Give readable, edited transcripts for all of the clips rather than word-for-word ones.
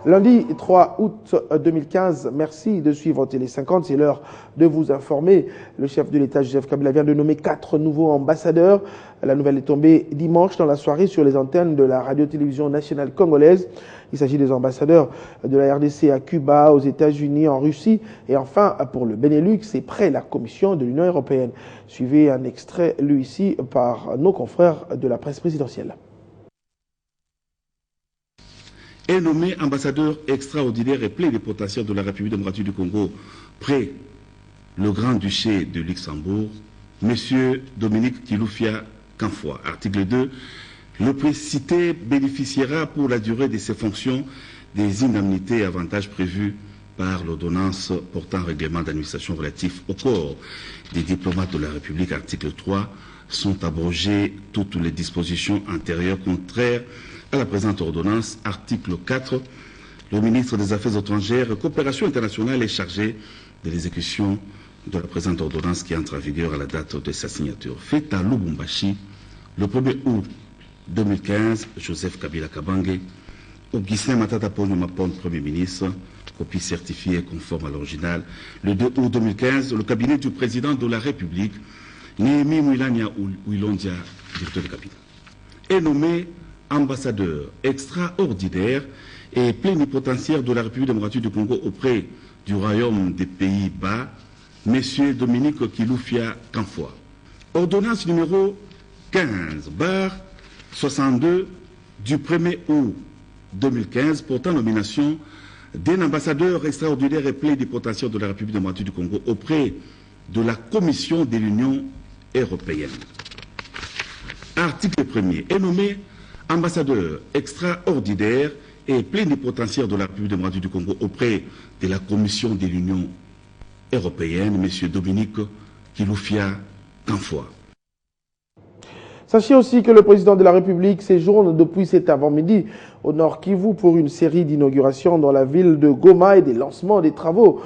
Lundi 3 août 2015, merci de suivre Télé 50. C'est l'heure de vous informer. Le chef de l'État, Joseph Kabila, vient de nommer 4 nouveaux ambassadeurs. La nouvelle est tombée dimanche dans la soirée sur les antennes de la radio-télévision nationale congolaise. Il s'agit des ambassadeurs de la RDC à Cuba, aux États-Unis, en Russie et enfin pour le Benelux et près la Commission de l'Union européenne. Suivez un extrait lu ici par nos confrères de la presse présidentielle. Est nommé ambassadeur extraordinaire et plénipotentiaire de la République démocratique du Congo près le Grand-Duché de Luxembourg, M. Dominique Kiloufia Kanfoua. Article 2. Le précité bénéficiera pour la durée de ses fonctions des indemnités et avantages prévus par l'ordonnance portant règlement d'administration relatif au corps des diplomates de la République. Article 3. Sont abrogées toutes les dispositions antérieures contraires à la présente ordonnance. Article 4. Le ministre des Affaires étrangères et coopération internationale est chargé de l'exécution de la présente ordonnance qui entre en vigueur à la date de sa signature. Fait à Lubumbashi le 1er août 2015, Joseph Kabila Kabange, Augustin Matata Ponyo Mapon, Premier ministre, copie certifiée et conforme à l'original. Le 2 août 2015, le cabinet du président de la République, Néhémie Mouilania Ouilondia, directeur de cabinet, est nommé ambassadeur extraordinaire et plénipotentiaire de la République démocratique du Congo auprès du Royaume des Pays-Bas, M. Dominique Kiloufia Kanfoua. Ordonnance numéro 15/62 du 1er août 2015 portant nomination d'un ambassadeur extraordinaire et plénipotentiaire de la République démocratique du Congo auprès de la Commission de l'Union européenne. Article 1er est nommé ambassadeur extraordinaire et plénipotentiaire de la République démocratique du Congo auprès de la Commission de l'Union européenne, M. Dominique Kiloufia Kanfoua. Sachez aussi que le président de la République séjourne depuis cet avant-midi au Nord Kivu pour une série d'inaugurations dans la ville de Goma et des lancements des travaux.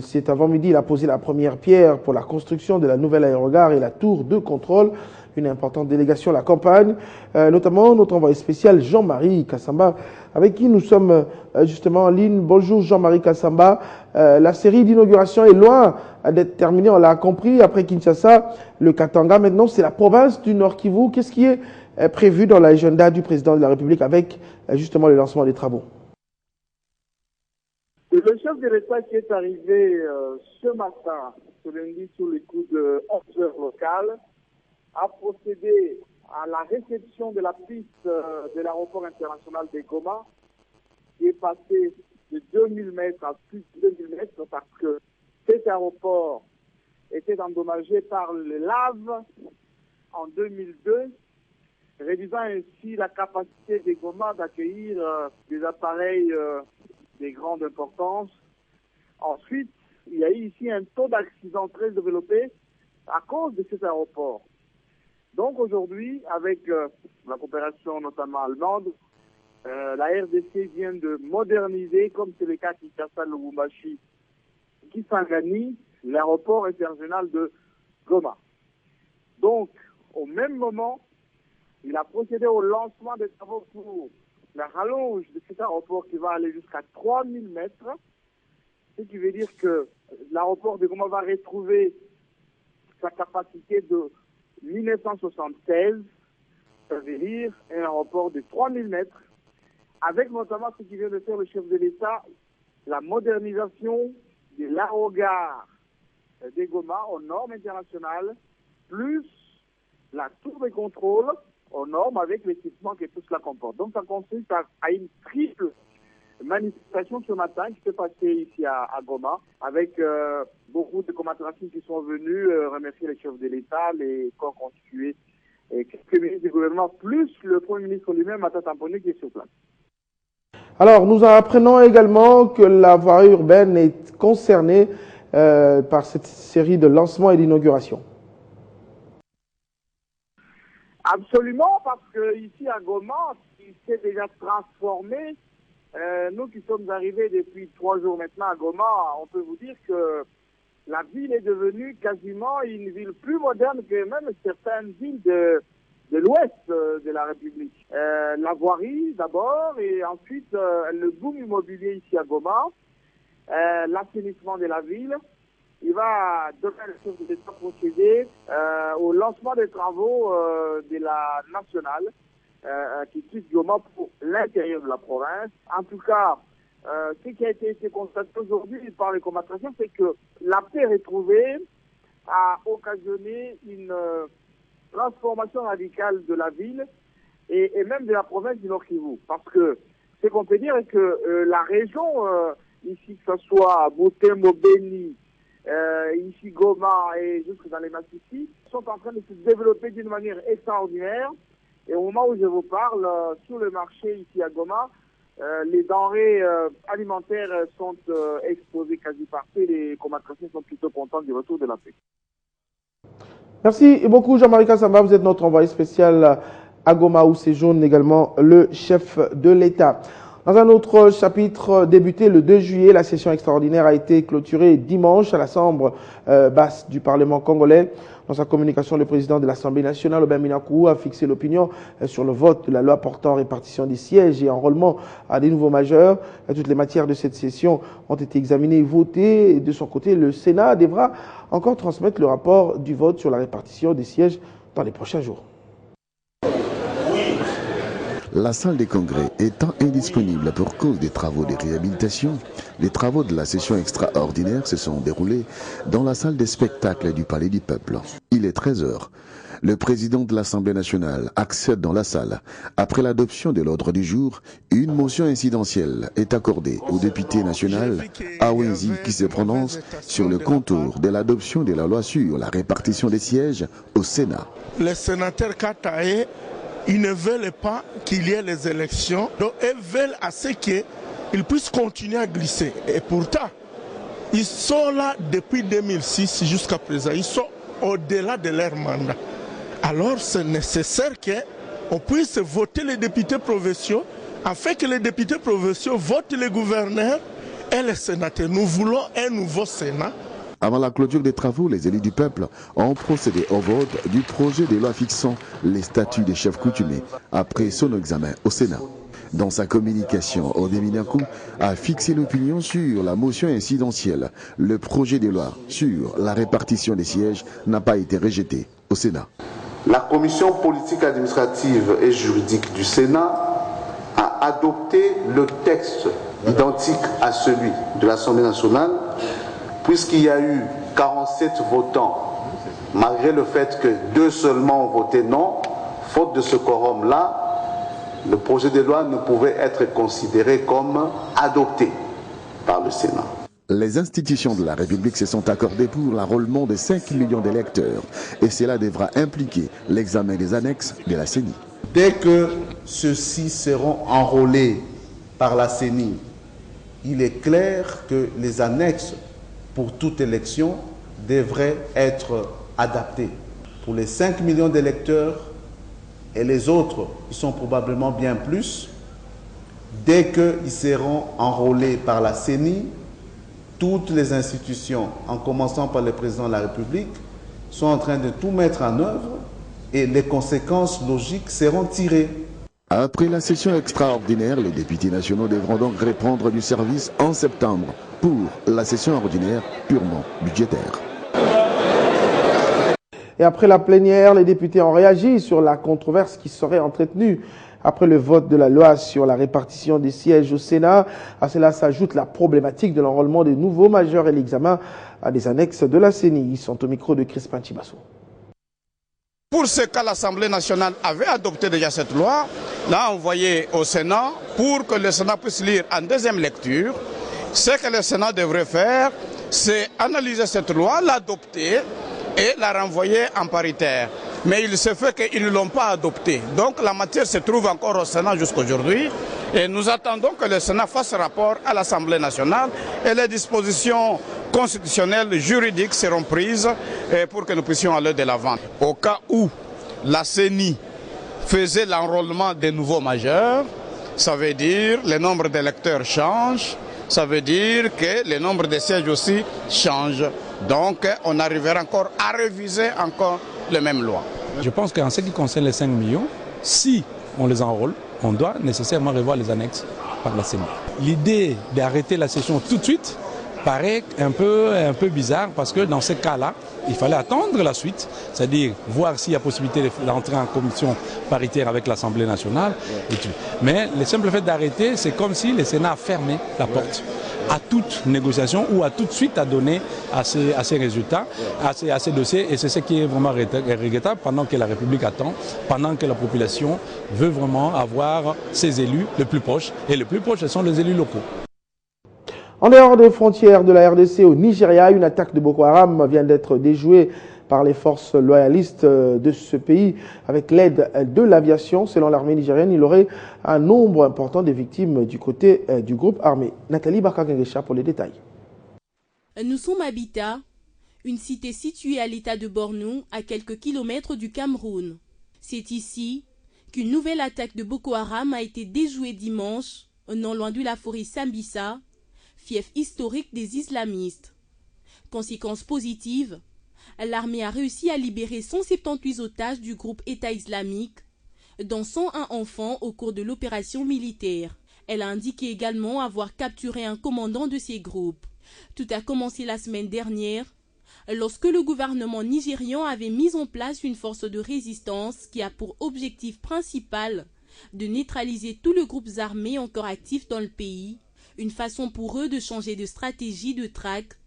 Cet avant-midi, il a posé la première pierre pour la construction de la nouvelle aérogare et la tour de contrôle. Une importante délégation l'accompagne, notamment notre envoyé spécial Jean-Marie Kassamba, avec qui nous sommes justement en ligne. Bonjour Jean-Marie Kassamba. La série d'inauguration est loin d'être terminée, on l'a compris. Après Kinshasa, le Katanga, maintenant c'est la province du Nord Kivu. Qu'est-ce qui est prévu dans l'agenda du président de la République avec justement le lancement des travaux? Le chef de l'État qui est arrivé ce matin, ce lundi, sous les coups de 11 heures locales, a procédé à la réception de la piste de l'aéroport international de Goma, qui est passé de 2000 mètres à plus de 2000 mètres parce que cet aéroport était endommagé par les laves en 2002, réduisant ainsi la capacité de Goma d'accueillir des appareils de grande importance. Ensuite, il y a eu ici un taux d'accident très développé à cause de cet aéroport. Donc aujourd'hui, avec la coopération notamment allemande, la RDC vient de moderniser, comme c'est le cas de Kinshasa, Lubumbashi, Kisangani, l'aéroport international de Goma. Donc, au même moment, il a procédé au lancement des travaux pour la rallonge de cet aéroport qui va aller jusqu'à 3000 mètres, ce qui veut dire que l'aéroport de Goma va retrouver sa capacité de 1976, ça veut dire un aéroport de 3000 mètres, avec notamment ce qui vient de faire le chef de l'État, la modernisation de l'aérogare de Goma aux normes internationales, plus la tour de contrôle aux normes avec l'équipement que tout cela comporte. Donc ça consiste à une triple manifestation ce matin qui s'est passée ici à Goma, avec beaucoup de combattants qui sont venus remercier les chefs de l'État, les corps constitués, et quelques ministres du gouvernement, plus le Premier ministre lui-même, Matata Ponyo, qui est sur place. Alors, nous apprenons également que la voirie urbaine est concernée par cette série de lancements et d'inaugurations. Absolument, parce que ici à Goma, il s'est déjà transformé. Nous qui sommes arrivés depuis 3 jours maintenant à Goma, on peut vous dire que la ville est devenue quasiment une ville plus moderne que même certaines villes de l'ouest de la République. La voirie d'abord, et ensuite le boom immobilier ici à Goma, l'assainissement de la ville. Il va donner le chef de l'État procéder au lancement des travaux de la nationale qui quitte Goma pour l'intérieur de la province. En tout cas, ce qui a été constaté aujourd'hui par les combattants, c'est que la paix retrouvée a occasionné une transformation radicale de la ville et même de la province du Nord Kivu. Parce que ce qu'on peut dire est que la région, ici que ce soit Butembo, Beni, ici Goma et jusque dans les Massissi, sont en train de se développer d'une manière extraordinaire. Et au moment où je vous parle, sur le marché ici à Goma, les denrées alimentaires sont exposées quasi partout et les combattants sont plutôt contents du retour de la paix. Merci beaucoup Jean-Marie Kassamba, vous êtes notre envoyé spécial à Goma où séjourne également le chef de l'État. Dans un autre chapitre débuté le 2 juillet, la session extraordinaire a été clôturée dimanche à la Chambre basse du Parlement congolais. Dans sa communication, le président de l'Assemblée nationale, Aubin Minakou, a fixé l'opinion sur le vote de la loi portant répartition des sièges et enrôlement à des nouveaux majeurs. Toutes les matières de cette session ont été examinées et votées. De son côté, le Sénat devra encore transmettre le rapport du vote sur la répartition des sièges dans les prochains jours. La salle des congrès étant indisponible pour cause des travaux de réhabilitation, les travaux de la session extraordinaire se sont déroulés dans la salle des spectacles du Palais du Peuple. Il est 13 h. Le président de l'Assemblée nationale accède dans la salle. Après l'adoption de l'ordre du jour, une motion incidentielle est accordée au député national Awenzi qui se prononce sur le contour de l'adoption de la loi sur la répartition des sièges au Sénat. Les sénateurs Katae, ils ne veulent pas qu'il y ait les élections, donc ils veulent à ce qu'ils puissent continuer à glisser. Et pourtant, ils sont là depuis 2006 jusqu'à présent, ils sont au-delà de leur mandat. Alors c'est nécessaire qu'on puisse voter les députés provinciaux afin que les députés provinciaux votent les gouverneurs et les sénateurs. Nous voulons un nouveau Sénat. Avant la clôture des travaux, les élus du peuple ont procédé au vote du projet de loi fixant les statuts des chefs coutumiers après son examen au Sénat. Dans sa communication, Aubin Minakou a fixé l'opinion sur la motion incidentielle. Le projet de loi sur la répartition des sièges n'a pas été rejeté au Sénat. La commission politique administrative et juridique du Sénat a adopté le texte identique à celui de l'Assemblée nationale, puisqu'il y a eu 47 votants, malgré le fait que 2 seulement ont voté non, faute de ce quorum-là, le projet de loi ne pouvait être considéré comme adopté par le Sénat. Les institutions de la République se sont accordées pour l'enrôlement de 5 millions d'électeurs et cela devra impliquer l'examen des annexes de la CENI. Dès que ceux-ci seront enrôlés par la CENI, il est clair que les annexes pour toute élection devraient être adaptées. Pour les 5 millions d'électeurs et les autres, qui sont probablement bien plus, dès qu'ils seront enrôlés par la CENI, toutes les institutions, en commençant par le président de la République, sont en train de tout mettre en œuvre et les conséquences logiques seront tirées. Après la session extraordinaire, les députés nationaux devront donc reprendre du service en septembre pour la session ordinaire purement budgétaire. Et après la plénière, les députés ont réagi sur la controverse qui serait entretenue après le vote de la loi sur la répartition des sièges au Sénat. À cela s'ajoute la problématique de l'enrôlement des nouveaux majeurs et l'examen des annexes de la CENI. Ils sont au micro de Crispin Chibasso. Pour ce cas, l'Assemblée nationale avait adopté déjà cette loi, l'a envoyée au Sénat pour que le Sénat puisse lire en deuxième lecture. Ce que le Sénat devrait faire, c'est analyser cette loi, l'adopter et la renvoyer en paritaire. Mais il se fait qu'ils ne l'ont pas adoptée. Donc la matière se trouve encore au Sénat jusqu'aujourd'hui. Et nous attendons que le Sénat fasse rapport à l'Assemblée nationale et les dispositions constitutionnelles, juridiques seront prises pour que nous puissions aller de l'avant. Au cas où la CENI faisait l'enrôlement des nouveaux majeurs, ça veut dire que le nombre d'électeurs change, ça veut dire que le nombre de sièges aussi change. Donc on arrivera encore à réviser encore les mêmes lois. Je pense qu'en ce qui concerne les 5 millions, si on les enrôle, on doit nécessairement revoir les annexes par la CENI. L'idée d'arrêter la session tout de suite paraît un peu bizarre parce que dans ce cas-là, il fallait attendre la suite, c'est-à-dire voir s'il y a possibilité d'entrer en commission paritaire avec l'Assemblée nationale. Mais le simple fait d'arrêter, c'est comme si le Sénat a fermé la porte à toute négociation ou à toute suite à donner à ces résultats, à ces dossiers. Et c'est ce qui est vraiment regrettable pendant que la République attend, pendant que la population veut vraiment avoir ses élus les plus proches. Et les plus proches, ce sont les élus locaux. En dehors des frontières de la RDC au Nigeria, une attaque de Boko Haram vient d'être déjouée par les forces loyalistes de ce pays avec l'aide de l'aviation. Selon l'armée nigérienne, il y aurait un nombre important de victimes du côté du groupe armé. Nathalie Bakagengesha pour les détails. Nous sommes à Bita, une cité située à l'état de Borno, à quelques kilomètres du Cameroun. C'est ici qu'une nouvelle attaque de Boko Haram a été déjouée dimanche, non loin de la forêt Sambisa, fief historique des islamistes. Conséquence positive, l'armée a réussi à libérer 178 otages du groupe État islamique, dont 101 enfants au cours de l'opération militaire. Elle a indiqué également avoir capturé un commandant de ces groupes. Tout a commencé la semaine dernière, lorsque le gouvernement nigérian avait mis en place une force de résistance qui a pour objectif principal de neutraliser tous les groupes armés encore actifs dans le pays, une façon pour eux de changer de stratégie de traque,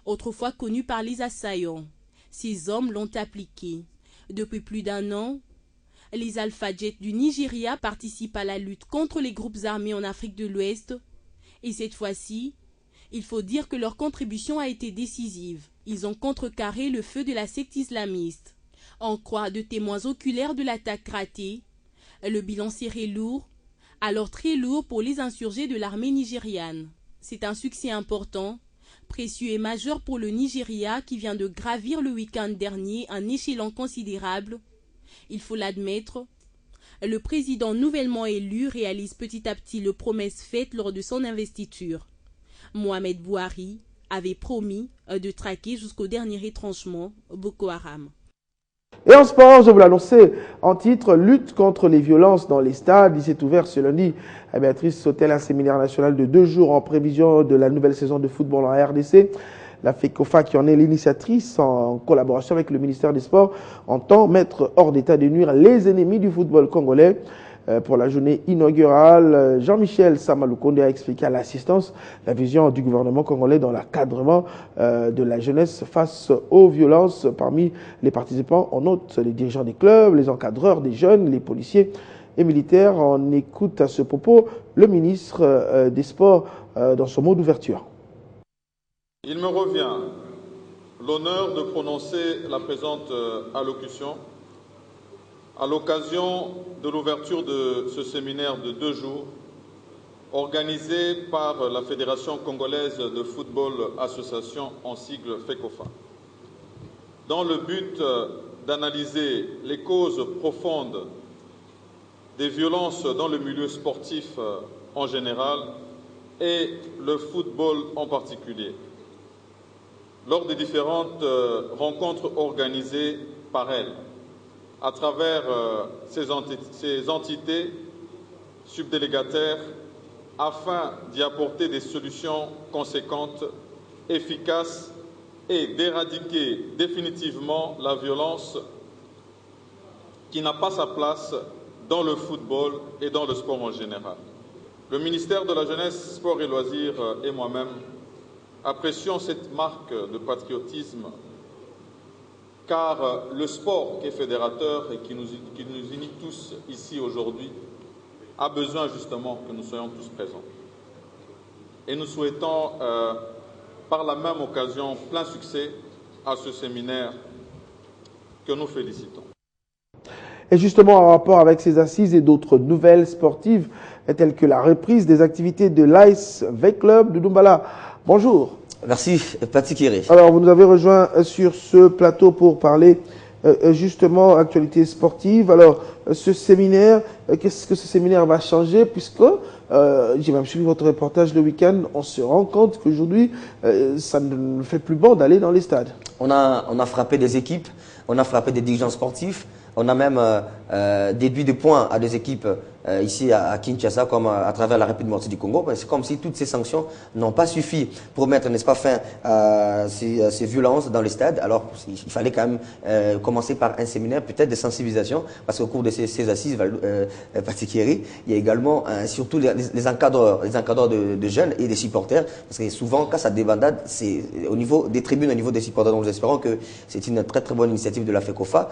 autrefois connue par les assaillants. Ces hommes l'ont appliquée. Depuis plus d'1 an, les Alpha-Jets du Nigeria participent à la lutte contre les groupes armés en Afrique de l'Ouest, et cette fois-ci, il faut dire que leur contribution a été décisive. Ils ont contrecarré le feu de la secte islamiste. En croire de témoins oculaires de l'attaque ratée, le bilan serait lourd, alors très lourd pour les insurgés de l'armée nigériane. C'est un succès important, précieux et majeur pour le Nigeria qui vient de gravir le week-end dernier un échelon considérable. Il faut l'admettre, le président nouvellement élu réalise petit à petit les promesses faites lors de son investiture. Mohamed Bouhari avait promis de traquer jusqu'au dernier retranchement Boko Haram. Et en sport, je vous l'annonçais en titre, lutte contre les violences dans les stades. Il s'est ouvert ce lundi à Béatrice Sautel un séminaire national de 2 jours en prévision de la nouvelle saison de football en RDC. La FECOFA, qui en est l'initiatrice en collaboration avec le ministère des Sports, entend mettre hors d'état de nuire les ennemis du football congolais. Pour la journée inaugurale, Jean-Michel Samaloukonde a expliqué à l'assistance la vision du gouvernement congolais dans l'encadrement de la jeunesse face aux violences. Parmi les participants, on note les dirigeants des clubs, les encadreurs des jeunes, les policiers et militaires. On écoute à ce propos le ministre des Sports dans son mot d'ouverture. Il me revient l'honneur de prononcer la présente allocution à l'occasion de l'ouverture de ce séminaire de 2 jours organisé par la Fédération congolaise de football association en sigle FECOFA, dans le but d'analyser les causes profondes des violences dans le milieu sportif en général et le football en particulier. Lors des différentes rencontres organisées par elle, à travers ces entités subdélégataires, afin d'y apporter des solutions conséquentes, efficaces et d'éradiquer définitivement la violence qui n'a pas sa place dans le football et dans le sport en général. Le ministère de la Jeunesse, Sport et Loisirs et moi-même apprécions cette marque de patriotisme, car le sport qui est fédérateur et qui nous unit tous ici aujourd'hui a besoin justement que nous soyons tous présents. Et nous souhaitons par la même occasion plein succès à ce séminaire que nous félicitons. Et justement, en rapport avec ces assises et d'autres nouvelles sportives, telles que la reprise des activités de l'Ice V Club de Doumbala. Bonjour. Merci, Patrick Kéré. Alors, vous nous avez rejoint sur ce plateau pour parler justement actualité sportive. Alors, ce séminaire, qu'est-ce que ce séminaire va changer? Puisque, j'ai même suivi votre reportage le week-end, on se rend compte qu'aujourd'hui, ça ne fait plus bon d'aller dans les stades. On a frappé des équipes, on a frappé des dirigeants sportifs, On a même déduit des points à des équipes ici à Kinshasa, comme à travers la République démocratique du Congo. C'est comme si toutes ces sanctions n'ont pas suffi pour mettre, n'est-ce pas, fin à ces violences dans les stades. Alors, il fallait quand même commencer par un séminaire, peut-être de sensibilisation, parce qu'au cours de ces assises, Patikeri, il y a également surtout les encadreurs de jeunes et des supporters, parce que souvent, quand ça débandade, c'est au niveau des tribunes, au niveau des supporters. Donc, nous espérons que c'est une très très bonne initiative de la FECOFA.